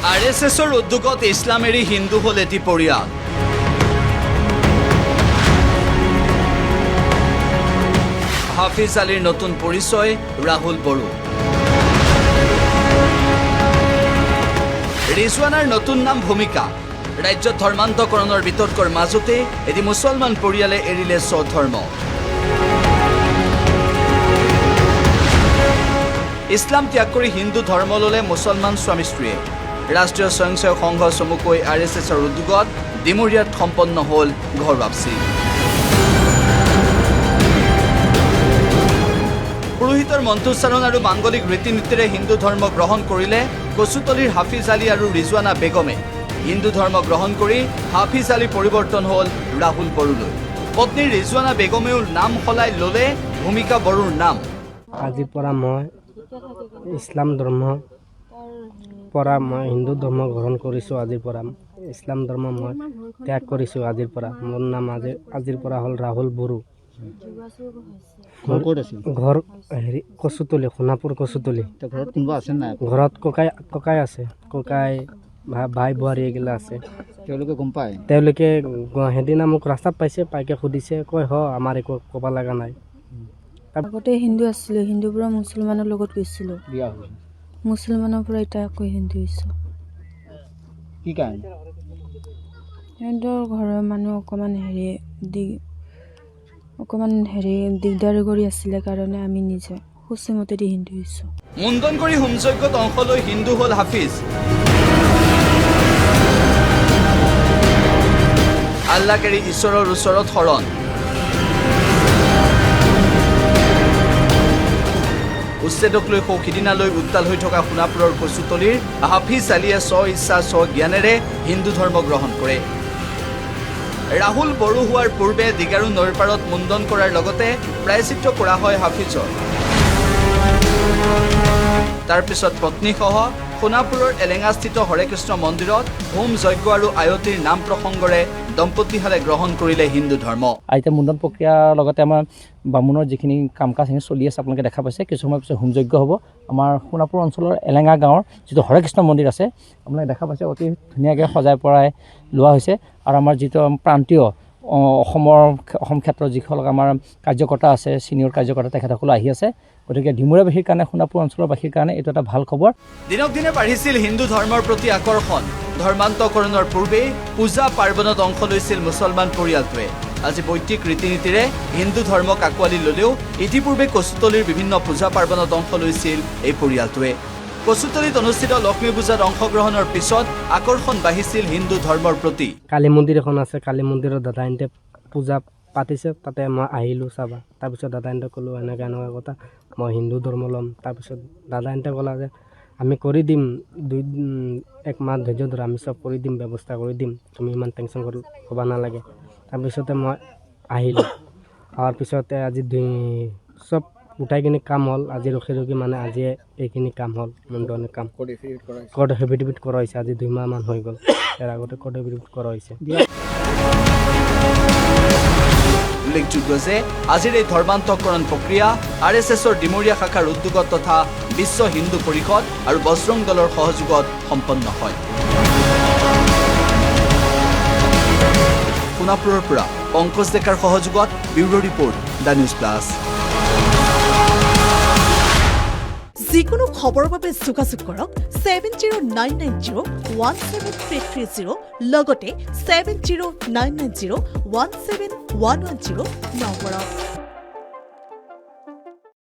RSSৰ উদ্যোগত ইছলাম এৰি হিন্দু হ'ল এটি পৰিয়াল। হাফিজ আলীৰ নতুন পৰিচয় ৰাহুল বড়ো। ৰিজৱানাৰ নতুন নাম ভূমিকা। ৰাজ্যত ধৰ্মান্তকৰণৰ বিতৰ্কৰ মাজতে এটি মুছলমান পৰিয়ালে এৰিলে স্বধৰ্ম। ইছলাম ত্যাগ কৰি হিন্দু ধৰ্ম ল'লে মুছলমান স্বামী স্ত্ৰীয়ে। ৰাষ্ট্ৰীয় স্বয়ংসেৱক সংঘ চমুকৈ RSSৰ উদ্যোগত ডিমৰীয়াত সম্পন্ন হ'ল ঘৰ ৱাপচি। পুৰোহিতৰ মন্ত্ৰোচ্চাৰণ আৰু মাংগলিক ৰীতি নীতিৰে হিন্দু ধৰ্ম গ্ৰহণ কৰিলে কচুতলীৰ হাফিজ আলী আৰু ৰিজৱানা বেগমে। হিন্দু ধৰ্ম গ্ৰহণ কৰি হাফিজ আলী পৰিৱৰ্তন হ'ল ৰাহুল বড়োলৈ। পত্নী ৰিজৱানা বেগমেও নাম সলাই ল'লে ভূমিকা বড়োৰ নাম। আজিৰ পৰা মই ইছলাম ধৰ্ম পৰা মই হিন্দু ধৰ্ম গ্ৰহণ কৰিছোঁ। আজিৰ পৰা ইছলাম ধৰ্ম মই ত্যাগ কৰিছোঁ। আজিৰ পৰা মোৰ নাম আজিৰ পৰা হ'ল ৰাহুল বড়ো। ঘৰ কচুতলী, সোণাপুৰ কচুতলী। ঘৰত কোনোবা আছে নাই? ঘৰত ককাই আছে, ককাই ভাই বোৱাৰী এইগিলা আছে। তেওঁলোকে গম পায়? তেওঁলোকে সেইদিনা মোক ৰাস্তাত পাইছে, পাইকে সুধিছে, কয় আমাৰ একো ক'ব লগা নাই। আগতে হিন্দু আছিলোঁ, হিন্দুৰ পৰা মুছলমানৰ লগত গৈছিলোঁ। মুছলমানৰ পৰা এতিয়া আকৌ হিন্দু হৈছোঁ। কি কাৰণে? সিহঁতৰ ঘৰৰ মানুহ অকণমান দিগদাৰি কৰি আছিলে কাৰণে আমি নিজে সুচিমতেদি হিন্দু হৈছোঁ। মুণ্ডন কৰি হোমযজ্ঞত অংশ লৈ হিন্দু হ'ল হাফিজ। আল্লাক এৰি ঈশ্বৰৰ ওচৰত শৰণ। উচ্ছেদক লৈ সিদিনালৈ উত্তাল হৈ থকা সোণাপুৰৰ কচুতলীৰ হাফিজ আলীয়ে স্ব ইচ্ছা স্ব জ্ঞানেৰে হিন্দু ধৰ্ম গ্ৰহণ কৰে। ৰাহুল বড়ো হোৱাৰ পূৰ্বে দিগাৰু নৈৰ পাৰত মুণ্ডন কৰাৰ লগতে প্ৰায়চিত্ৰ কৰা হয় হাফিজৰ। তাৰ পিছত পত্নীসহ সোণাপুৰৰ এলেঙাস্থিত হৰেকৃষ্ণ মন্দিৰত হোম যজ্ঞ আৰু আয়তীৰ নাম প্ৰসংগৰে দম্পতীহালে গ্ৰহণ কৰিলে হিন্দু ধৰ্ম। এতিয়া মুণ্ডন প্ৰক্ৰিয়াৰ লগতে আমাৰ বামুণৰ যিখিনি কাম কাজ সেইখিনি চলি আছে, আপোনালোকে দেখা পাইছে। কিছু সময় পিছত হোম যজ্ঞ হ'ব। আমাৰ সোণাপুৰ অঞ্চলৰ এলেঙা গাঁৱৰ যিটো হৰেকৃষ্ণ মন্দিৰ আছে, আপোনালোকে দেখা পাইছে অতি ধুনীয়াকৈ সজাই পৰাই লোৱা হৈছে। আৰু আমাৰ যিটো প্ৰান্তীয় অসম ক্ষেত্ৰৰ যিসকল আমাৰ কাৰ্যকৰ্তা আছে, ছিনিয়ৰ কাৰ্যকৰ্তা, তেখেতসকলো আহি আছে। গতিকে ডিমৰীয়াবাসীৰ কাৰণে, সোণাপুৰ অঞ্চলৰবাসীৰ কাৰণে এইটো এটা ভাল খবৰ। দিনক দিনে বাঢ়িছিল হিন্দু ধৰ্মৰ প্ৰতি আকৰ্ষণ। ধৰ্মান্তকৰণৰ পূৰ্বে পূজা পাৰ্বণত অংশ লৈছিল মুছলমান পৰিয়ালটোৱে। আজি বৈদিক ৰীতি নীতিৰে হিন্দু ধৰ্মক আঁকোৱালি ল'লেও ইতিপূৰ্বে কচুতলীৰ বিভিন্ন পূজা পাৰ্বণত অংশ লৈছিল এই পৰিয়ালটোৱে। কচুতলীত অনুষ্ঠিত লক্ষ্মী পূজাত অংশগ্ৰহণৰ পিছত আকৰ্ষণ বাঢ়িছিল হিন্দু ধৰ্মৰ প্ৰতি। কালী মন্দিৰ এখন আছে, কালী মন্দিৰৰ দাদাইহঁতে পূজা পাতিছে, তাতে মই আহিলোঁ চাবা। তাৰপিছত দাদাইহঁতে ক'লোঁ এনেকুৱা কথা, মই হিন্দু ধৰ্ম ল'ম। তাৰপিছত দাদাইহঁতে ক'লা যে আমি কৰি দিম, 1 মাহ ধৈৰ্য ধৰা, আমি চব কৰি দিম, ব্যৱস্থা কৰি দিম, তুমি ইমান টেনশ্যন হ'ব নালাগে। তাৰপিছতে মই আহিলোঁ। অহাৰ পিছতে আজি চব উঠাই কিনি কাম হ'ল। আজি ৰখি মানে আজি এইখিনি কাম হ'ল। মুণ্ডনৰ কাম কোৰ্ট এফিডেভিট কৰা হৈছে। আজি 2 মাহমান হৈ গ'ল। ইয়াৰ আগতে কোৰ্ট এফিডেভিট কৰা হৈছে। উল্লেখযোগ্য যে আজিৰ এই ধৰ্মান্তকৰণ প্ৰক্ৰিয়া RSSৰ ডিমৰীয়া শাখাৰ উদ্যোগত তথা বিশ্ব হিন্দু পৰিষদ আৰু বজৰং দলৰ সহযোগত সম্পন্ন হয়। সোণাপুৰৰ পৰা পংকজ ডেকাৰ সহযোগত bureau' report, the news plus. যিকোনো খবৰৰ বাবে যোগাযোগ কৰক 7099017330 লগতে 7099017110 নম্বৰত।